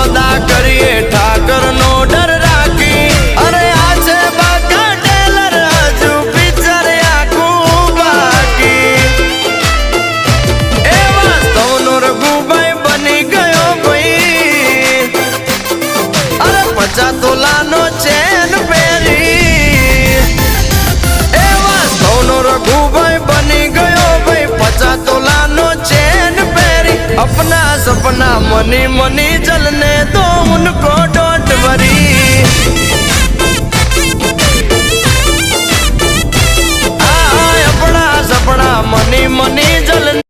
सौदा करिए ठाकर नो डर राखी अरे आज बाका टेलर हजू पिक्चर आखू बाकी ए वास्तव नो रघुभाई बनी गयो भाई अरे 50 तोला नो चैन पेरी ए वास्तव नो रघुभाई बनी गयो भाई 50 तोला नो चैन पेरी अपना सपना मनी मनी जलने दो उनको डोंट वरी अपना सपना मनी मनी जलने